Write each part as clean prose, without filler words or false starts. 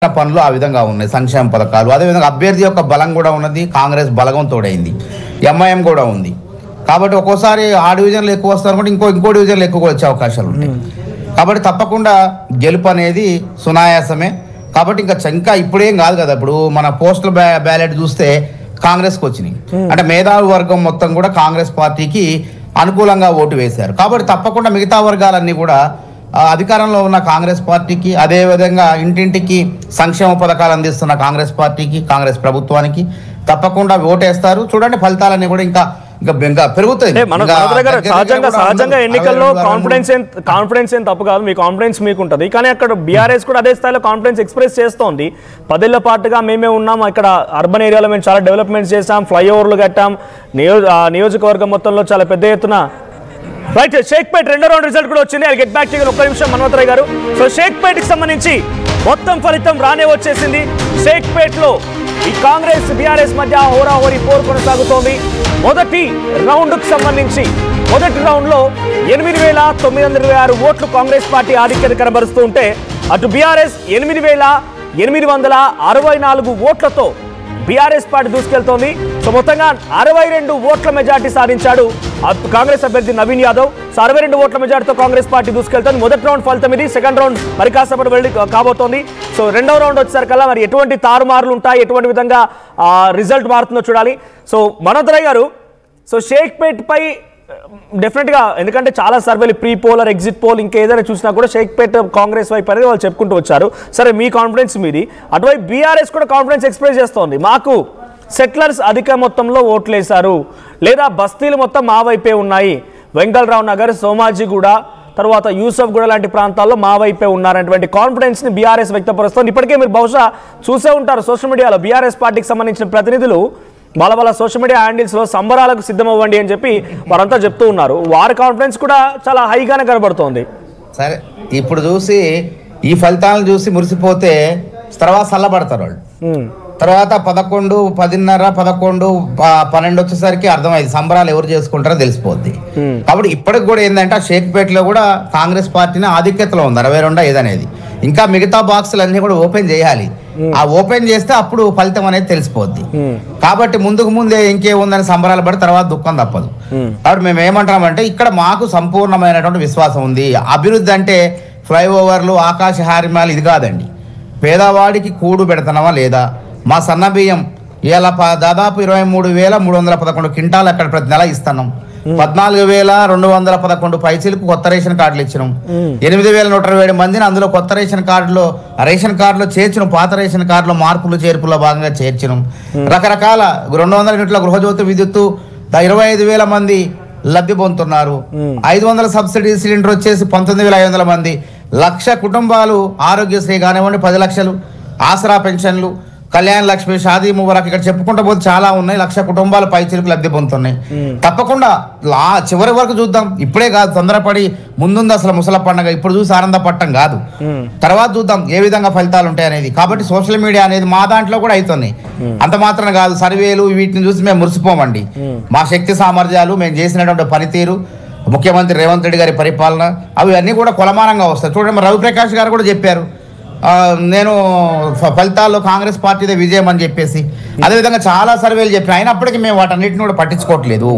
పనులు ఆ విధంగా ఉన్నాయి, సంక్షేమ పథకాలు. అదేవిధంగా అభ్యర్థి యొక్క బలం కూడా ఉన్నది, కాంగ్రెస్ బలగం తోడైంది, ఎంఐఎం కూడా ఉంది. కాబట్టి ఒక్కోసారి ఆ డివిజన్లు ఎక్కువ వస్తారు అనుకుంటే ఇంకో డివిజన్లు ఎక్కువ వచ్చే అవకాశాలు ఉంటాయి. కాబట్టి తప్పకుండా గెలుపు అనేది సునాయాసమే. కాబట్టి ఇంకా ఇప్పుడేం కాదు కదా, ఇప్పుడు మన పోస్టల్ బ్యాలెట్ చూస్తే కాంగ్రెస్కి వచ్చినాయి అంటే మేధావి వర్గం మొత్తం కూడా కాంగ్రెస్ పార్టీకి అనుకూలంగా ఓటు వేశారు. కాబట్టి తప్పకుండా మిగతా వర్గాలన్నీ కూడా అధికారంలో ఉన్న కాంగ్రెస్ పార్టీకి, అదేవిధంగా ఇంటింటికి సంక్షేమ పథకాలు అందిస్తున్న కాంగ్రెస్ పార్టీకి, కాంగ్రెస్ ప్రభుత్వానికి తప్పకుండా ఓటేస్తారు. చూడండి ఫలితాలన్నీ కూడా ఇంకా పెరుగుతాయి. సహజంగా ఎన్నికల్లో కాన్ఫిడెన్స్ ఏం తప్పు కాదు, మీ కాన్ఫిడెన్స్ మీకు ఉంటుంది. కానీ అక్కడ బీఆర్ఎస్ కూడా అదే స్థాయిలో కాన్ఫిడెన్స్ ఎక్స్ప్రెస్ చేస్తోంది. 10 ఏళ్ల పాటుగా మేమే ఉన్నాం, ఇక్కడ అర్బన్ ఏరియాలో మేము చాలా డెవలప్మెంట్స్ చేసాం, ఫ్లైఓవర్లు కట్టాం, నియోజకవర్గం మొత్తంలో చాలా పెద్ద ఎత్తున. రైట్, షేక్పేట్ రెండో రౌండ్ రిజల్ట్ కూడా వచ్చింది. అది గెట్ బ్యాక్ టు ఒక్క నిమిషం మన్వంతరాయ్ గారు. సో షేక్పేట్కి సంబంధించి మొత్తం ఫలితం రానే వచ్చేసింది. షేక్పేట్లో ఈ కాంగ్రెస్ బీఆర్ఎస్ మధ్య హోరాహోరీ పోరు కొనసాగుతోంది. మొదటి రౌండ్కు సంబంధించి మొదటి రౌండ్లో 8,926 ఓట్లు కాంగ్రెస్ పార్టీ ఆధిక్యత కనబరుస్తూ ఉంటే అటు బీఆర్ఎస్ 8,864 ఓట్లతో బీఆర్ఎస్ పార్టీ దూసుకెళ్తోంది. సో మొత్తంగా 62 ఓట్ల మెజార్టీ సాధించాడు కాంగ్రెస్ అభ్యర్థి నవీన్ యాదవ్. సో 62 ఓట్ల మెజార్టీతో కాంగ్రెస్ పార్టీ దూసుకెళ్తోంది. మొదటి రౌండ్ ఫలితం ఇది. సెకండ్ రౌండ్ మరి కాసేపటి వెళ్ళి కాబోతోంది. సో రెండవ రౌండ్ వచ్చేసరికల్లా మరి ఎటువంటి తారుమారులు ఉంటాయి, ఎటువంటి విధంగా రిజల్ట్ మారుతుందో చూడాలి. సో మన్వంతరాయ్ గారు, సో షేక్పేట్ పై డెఫినెట్గా, ఎందుకంటే చాలా సర్వేలు pre poll or exit poll ఇంకేదైనా చూసినా కూడా షేక్పేట్ కాంగ్రెస్ వైపు అనేది వాళ్ళు చెప్పుకుంటూ వచ్చారు. సరే, మీ కాన్ఫిడెన్స్ మీది. అటువైపు బీఆర్ఎస్ కూడా కాన్ఫిడెన్స్ ఎక్స్ప్రెస్ చేస్తోంది. మాకు సెటిలర్స్ అధిక మొత్తంలో ఓట్లేశారు, లేదా బస్తీలు మొత్తం మా వైపే ఉన్నాయి, వెంకటరావు నగర్, సోమాజిగూడ, తర్వాత యూసఫ్ గూడ లాంటి ప్రాంతాల్లో మా వైపే ఉన్నారనేటువంటి కాన్ఫిడెన్స్ని బీఆర్ఎస్ వ్యక్తపరుస్తోంది. ఇప్పటికే మీరు బహుశా చూసే ఉంటారు సోషల్ మీడియాలో బీఆర్ఎస్ పార్టీకి సంబంధించిన ప్రతినిధులు వాళ్ళ సోషల్ మీడియా హ్యాండిల్స్లో సంబరాలకు సిద్ధమవ్వండి అని చెప్పి వారంతా చెప్తూ ఉన్నారు. వారి కాన్ఫిడెన్స్ కూడా చాలా హైగానే కనబడుతోంది. సరే, ఇప్పుడు చూసి ఈ ఫలితాలను చూసి మురిసిపోతే తర్వాత చల్లబడతారు వాళ్ళు. తర్వాత 11, 10:30, 11, 12 వచ్చేసరికి అర్థమైంది సంబరాలు ఎవరు చేసుకుంటారో తెలిసిపోద్ది. కాబట్టి ఇప్పటికి కూడా ఏంటంటే ఆ షేక్పేట్లో కూడా కాంగ్రెస్ పార్టీని ఆధిక్యతలో ఉంది 62 ఐదనేది. ఇంకా మిగతా బాక్సులు అన్ని కూడా ఓపెన్ చేయాలి. ఆ ఓపెన్ చేస్తే అప్పుడు ఫలితం అనేది తెలిసిపోద్ది. కాబట్టి ముందే ఇంకేముందని సంబరాలు పడి తర్వాత దుఃఖం తప్పదు. కాబట్టి మేము ఏమంటామంటే ఇక్కడ మాకు సంపూర్ణమైనటువంటి విశ్వాసం ఉంది. అభివృద్ధి అంటే ఫ్లైఓవర్లు, ఆకాశ హారిమాలు ఇది కాదండి. పేదవాడికి కూడు పెడతామా లేదా, మా సన్న బియ్యం ఇలా దాదాపు 23,311 క్వింటాలు అక్కడ ప్రతి నెల ఇస్తున్నాం. 14,211 పైసలకు కొత్త రేషన్ కార్డులు ఇచ్చినాం. 8,127 మందిని అందులో కొత్త రేషన్ కార్డులో చేర్చినాం. పాత రేషన్ కార్డులో మార్పులు చేర్పుల్లో భాగంగా చేర్చినాం. రకరకాల 200 యూనిట్ల గృహజ్యోతి విద్యుత్తు 25,000 మంది లబ్ధి పొందుతున్నారు. 500 సబ్సిడీ సిలిండర్ వచ్చేసి 19,500 మంది, 1,00,000 కుటుంబాలు ఆరోగ్యశ్రీ కానివ్వండి, 10 లక్షలు ఆసరా పెన్షన్లు, కళ్యాణ లక్ష్మి, షాదీ ముబారక్, ఇక్కడ చెప్పుకుంటూ పోతే చాలా ఉన్నాయి. 1,00,000 కుటుంబాలు పైచిలకు లబ్ధి పొందుతున్నాయి. తప్పకుండా చివరి వరకు చూద్దాం. ఇప్పుడే కాదు, తొందరపడి ముందుంది అసలు ముసల పండుగ, ఇప్పుడు చూసి ఆనందపడటం కాదు, తర్వాత చూద్దాం ఏ విధంగా ఫలితాలు ఉంటాయి అనేది. కాబట్టి సోషల్ మీడియా అనేది మా దాంట్లో కూడా అవుతుంది. అంత మాత్రం కాదు, సర్వేలు వీటిని చూసి మేము మురిసిపోమండి. మా శక్తి సామర్థ్యాలు, మేము చేసినటువంటి పనితీరు, ముఖ్యమంత్రి రేవంత్ రెడ్డి గారి పరిపాలన, అవి అన్నీ కూడా కొలమానంగా వస్తాయి. చూడండి, రవిప్రకాష్ గారు కూడా చెప్పారు నేను ఫలితాల్లో కాంగ్రెస్ పార్టీదే విజయం అని చెప్పేసి. అదేవిధంగా చాలా సర్వేలు చెప్పారు. అయినప్పటికీ మేము వాటన్నిటిని కూడా పట్టించుకోవట్లేదు.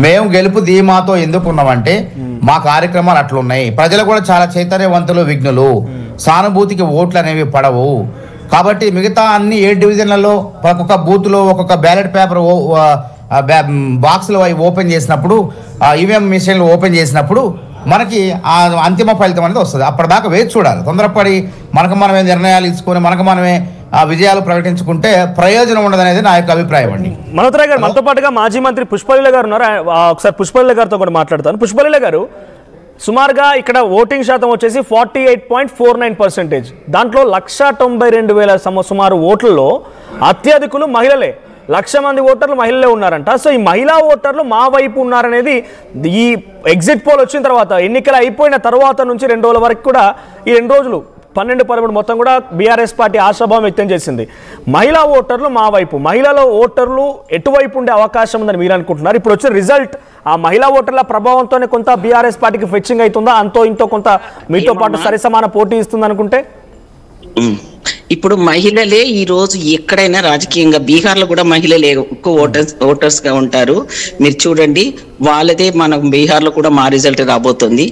మేము గెలుపు ధీమాతో ఎందుకున్నామంటే మా కార్యక్రమాలు అట్లున్నాయి. ప్రజలు కూడా చాలా చైతన్యవంతులు, విఘ్నులు, సానుభూతికి ఓట్లు అనేవి పడవు. కాబట్టి మిగతా అన్ని 7 డివిజన్లలో ఒక్కొక్క బూత్లో ఒక్కొక్క బ్యాలెట్ పేపర్ బాక్సులు అవి ఓపెన్ చేసినప్పుడు, ఈవీఎం మిషన్లు ఓపెన్ చేసినప్పుడు మనకి ఆ అంతిమ ఫలితం అనేది వస్తుంది. అప్పటిదాకా వేచి చూడాలి. తొందరపడి మనమే నిర్ణయాలు ఇచ్చుకొని మనమే విజయాలు ప్రకటించుకుంటే ప్రయోజనం ఉండదనేది నా యొక్క అభిప్రాయం అండి. మన్వంతరాయ్ గారు, మనతో పాటుగా మాజీ మంత్రి పుష్పలీల గారు ఉన్నారు. ఒకసారి పుష్పలీల గారితో కూడా మాట్లాడతాను. పుష్పలీల గారు, సుమారుగా ఇక్కడ ఓటింగ్ శాతం వచ్చేసి 48.49%. దాంట్లో 192,000 సుమారు ఓట్లలో అత్యధికులు మహిళలే. 1,00,000 మంది ఓటర్లు మహిళలే ఉన్నారంట. సో ఈ మహిళా ఓటర్లు మా వైపు ఉన్నారనేది ఈ ఎగ్జిట్ పోల్ వచ్చిన తర్వాత, ఎన్నికలు అయిపోయిన తర్వాత నుంచి 2 రోజుల వరకు కూడా, ఈ 2 రోజులు 12-13 మొత్తం కూడా బీఆర్ఎస్ పార్టీ ఆశాభావం వ్యక్తం చేసింది. మహిళా ఓటర్లు మా వైపు, మహిళల ఓటర్లు ఎటువైపు ఉండే అవకాశం ఉందని మీరు అనుకుంటున్నారు? ఇప్పుడు వచ్చిన రిజల్ట్ ఆ మహిళా ఓటర్ల ప్రభావంతోనే కొంత బీఆర్ఎస్ పార్టీకి ఫెచ్చింగ్ అవుతుందా, అంతో ఇంతో కొంత మీతో పాటు సరిసమాన పోటీ ఇస్తుంది అనుకుంటే? ఇప్పుడు మహిళలే ఈ రోజు ఎక్కడైనా రాజకీయంగా బీహార్లో కూడా మహిళలే ఎక్కువ ఓటర్స్ గా ఉంటారు. మీరు చూడండి, వాళ్ళదే మన బీహార్లో కూడా మా రిజల్ట్ రాబోతుంది.